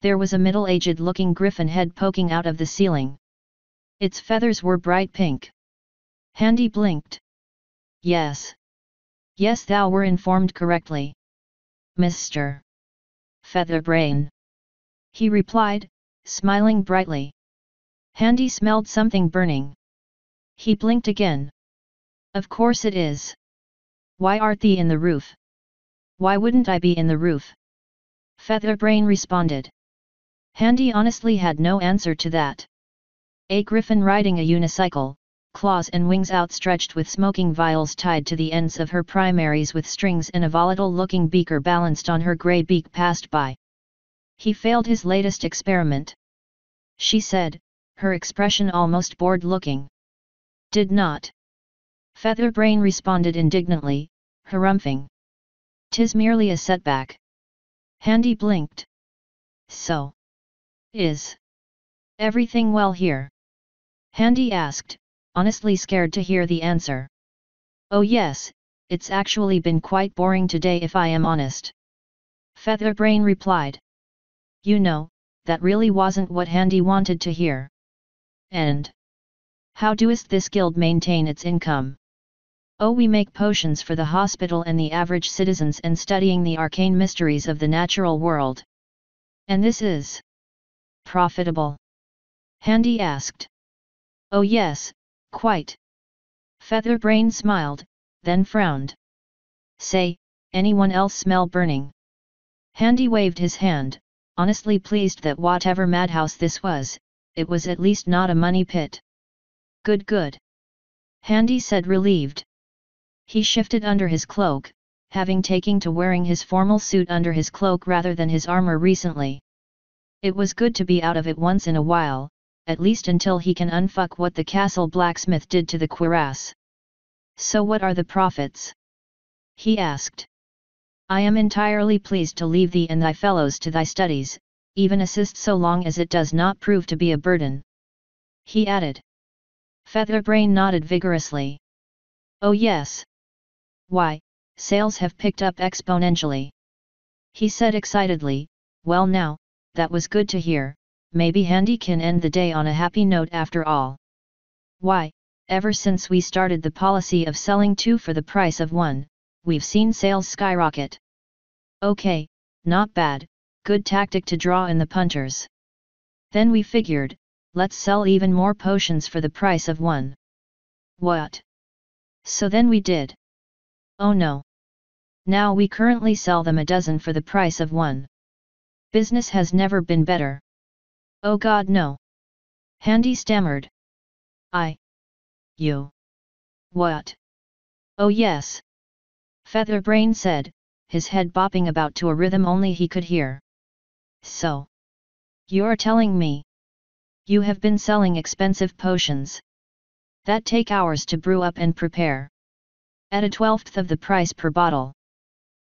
There was a middle-aged looking griffin head poking out of the ceiling. Its feathers were bright pink. Handy blinked. "Yes. Yes, thou were informed correctly, Mr. Featherbrain," he replied, smiling brightly. Handy smelled something burning. He blinked again. "Of course it is. Why art thee in the roof?" "Why wouldn't I be in the roof?" Featherbrain responded. Handy honestly had no answer to that. A griffin riding a unicycle, claws and wings outstretched with smoking vials tied to the ends of her primaries with strings and a volatile-looking beaker balanced on her grey beak passed by. "He failed his latest experiment," she said, her expression almost bored-looking. "Did not?" Featherbrain responded indignantly, harumphing. "'Tis merely a setback." Handy blinked. "So? Is everything well here?" Handy asked, honestly scared to hear the answer. "Oh yes, it's actually been quite boring today if I am honest," Featherbrain replied. You know, that really wasn't what Handy wanted to hear. "And how doest this guild maintain its income?" "Oh, we make potions for the hospital and the average citizens and studying the arcane mysteries of the natural world." "And this is profitable?" Handy asked. "Oh yes, quite." Featherbrain smiled, then frowned. "Say, anyone else smell burning?" Handy waved his hand, honestly pleased that whatever madhouse this was, it was at least not a money pit. "Good, good," Handy said, relieved. He shifted under his cloak, having taken to wearing his formal suit under his cloak rather than his armor recently. It was good to be out of it once in a while, at least until he can unfuck what the castle blacksmith did to the cuirass. "So what are the profits?" he asked. "I am entirely pleased to leave thee and thy fellows to thy studies, even assist so long as it does not prove to be a burden," he added. Featherbrain nodded vigorously. "Oh yes. Why, sales have picked up exponentially," he said excitedly. "Well now, that was good to hear. Maybe Handy can end the day on a happy note after all. Why, ever since we started the policy of selling 2 for the price of 1, we've seen sales skyrocket." "Okay, not bad, good tactic to draw in the punters. Then we figured, let's sell even more potions for the price of 1. "What? So then we did." "Oh no. Now we currently sell them a dozen for the price of 1. Business has never been better." "Oh God, no." Handy stammered. You. What?" "Oh yes," Featherbrain said, his head bopping about to a rhythm only he could hear. "So? You're telling me you have been selling expensive potions that take hours to brew up and prepare at a 1/12th of the price per bottle?"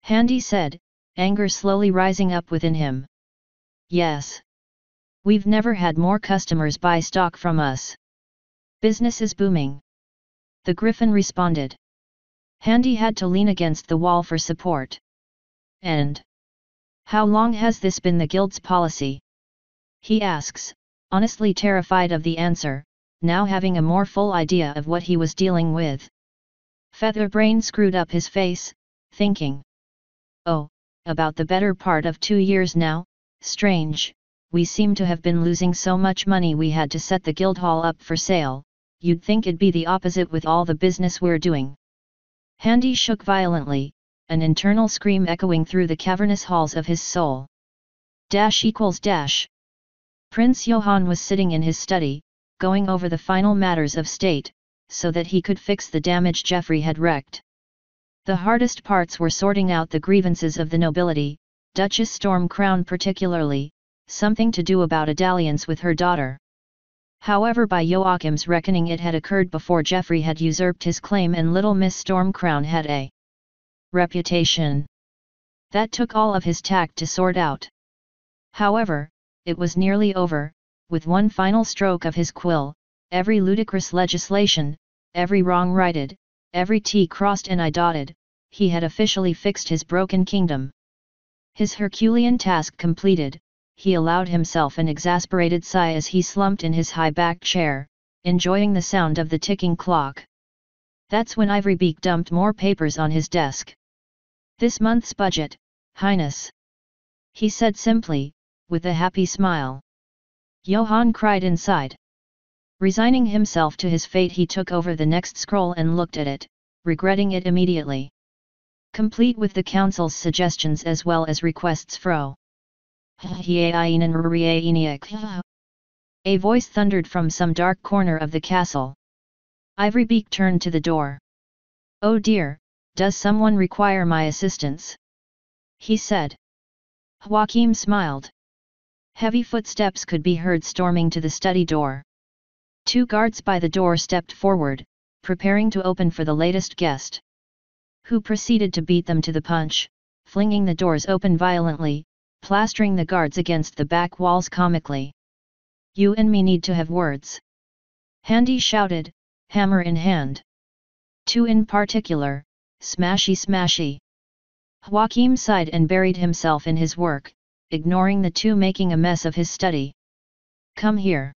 Handy said, anger slowly rising up within him. "Yes. We've never had more customers buy stock from us. Business is booming," the Griffin responded. Handy had to lean against the wall for support. "And how long has this been the guild's policy?" he asks, honestly terrified of the answer, now having a more full idea of what he was dealing with. Featherbrain screwed up his face, thinking. "Oh, about the better part of 2 years now. Strange, we seem to have been losing so much money we had to set the Guildhall up for sale. You'd think it'd be the opposite with all the business we're doing." Handy shook violently, an internal scream echoing through the cavernous halls of his soul. == Prince Johann was sitting in his study, going over the final matters of state, so that he could fix the damage Geoffrey had wrecked. The hardest parts were sorting out the grievances of the nobility, Duchess Stormcrown particularly, something to do about a dalliance with her daughter. However, by Joachim's reckoning it had occurred before Geoffrey had usurped his claim, and little Miss Stormcrown had a reputation that took all of his tact to sort out. However, it was nearly over. With one final stroke of his quill, every ludicrous legislation, every wrong righted, every T crossed and I dotted, he had officially fixed his broken kingdom. His Herculean task completed, he allowed himself an exasperated sigh as he slumped in his high-backed chair, enjoying the sound of the ticking clock. That's when Ivorybeak dumped more papers on his desk. "This month's budget, Highness," he said simply, with a happy smile. Johann cried inside. Resigning himself to his fate, he took over the next scroll and looked at it, regretting it immediately. Complete with the council's suggestions as well as requests fro. A voice thundered from some dark corner of the castle. Ivorybeak turned to the door. "Oh dear, does someone require my assistance?" he said. Joachim smiled. Heavy footsteps could be heard storming to the study door. 2 guards by the door stepped forward, preparing to open for the latest guest, who proceeded to beat them to the punch, flinging the doors open violently, plastering the guards against the back walls comically. "You and me need to have words," Handy shouted, hammer in hand. "Two in particular, smashy smashy." Joachim sighed and buried himself in his work, ignoring the 2 making a mess of his study. "Come here,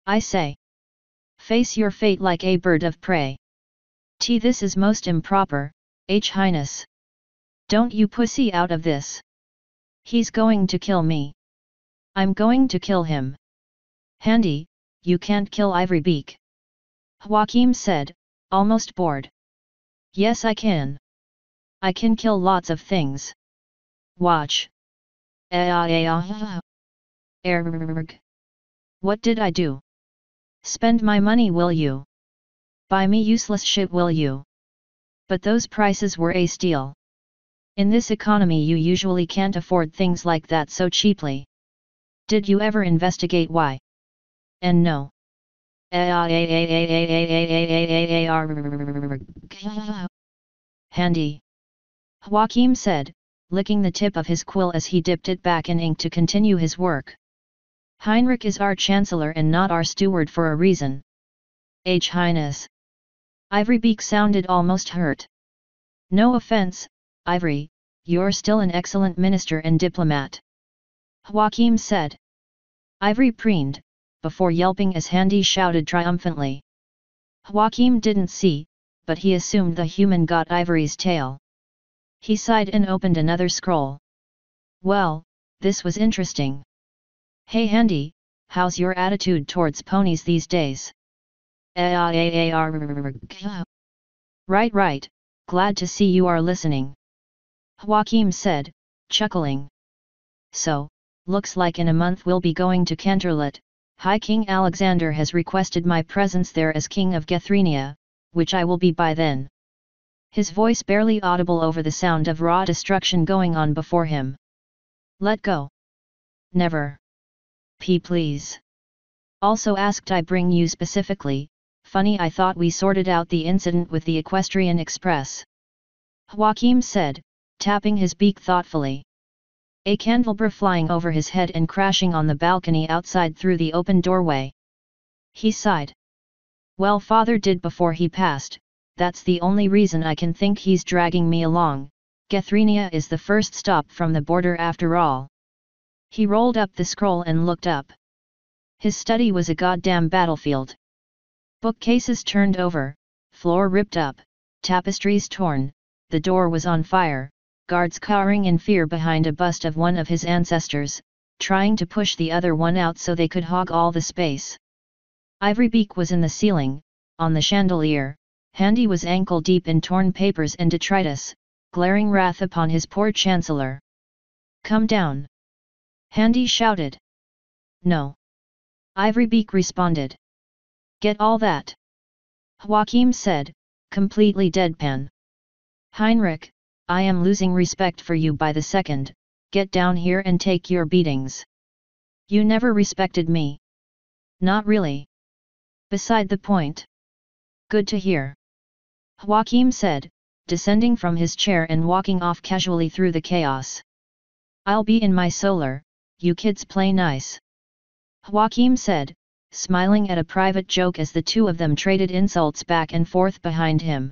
I say. Face your fate like a bird of prey." This is most improper, Highness. Don't you pussy out of this. He's going to kill me. I'm going to kill him." "Handy, you can't kill Ivorybeak," Joachim said, almost bored. "Yes I can. I can kill lots of things. Watch." "What did I do? Spend my money will you? Buy me useless shit will you? But those prices were a steal. In this economy you usually can't afford things like that so cheaply. Did you ever investigate why? And no. Handy," Joachim said, licking the tip of his quill as he dipped it back in ink to continue his work. "Heinrich is our chancellor and not our steward for a reason." Highness." Ivorybeak sounded almost hurt. "No offense, Ivory, you're still an excellent minister and diplomat," Joachim said. Ivory preened, before yelping as Handy shouted triumphantly. Joachim didn't see, but he assumed the human got Ivory's tail. He sighed and opened another scroll. "Well, this was interesting. Hey Handy, how's your attitude towards ponies these days?" Right, glad to see you are listening," Joachim said, chuckling. "So, looks like in a month we'll be going to Canterlot. High King Alexander has requested my presence there as King of Gethrenia, which I will be by then." His voice barely audible over the sound of raw destruction going on before him. "Let go. Never. Please. Also asked I bring you specifically, funny I thought we sorted out the incident with the Equestrian Express," Joachim said, tapping his beak thoughtfully. A candelabra flying over his head and crashing on the balcony outside through the open doorway. He sighed. "Well, father did before he passed, that's the only reason I can think he's dragging me along. Gethrenia is the first stop from the border after all." He rolled up the scroll and looked up. His study was a goddamn battlefield. Bookcases turned over, floor ripped up, tapestries torn, the door was on fire, guards cowering in fear behind a bust of one of his ancestors, trying to push the other one out so they could hog all the space. Ivory Beak was in the ceiling, on the chandelier. Handy was ankle-deep in torn papers and detritus, glaring wrath upon his poor chancellor. "Come down!" Handy shouted. "No." Ivory Beak responded. "Get all that!" Joachim said, completely deadpan. "Heinrich, I am losing respect for you by the second. Get down here and take your beatings. You never respected me." "Not really. Beside the point." "Good to hear." Joachim said, descending from his chair and walking off casually through the chaos. "I'll be in my solar, you kids play nice." Joachim said, smiling at a private joke as the two of them traded insults back and forth behind him.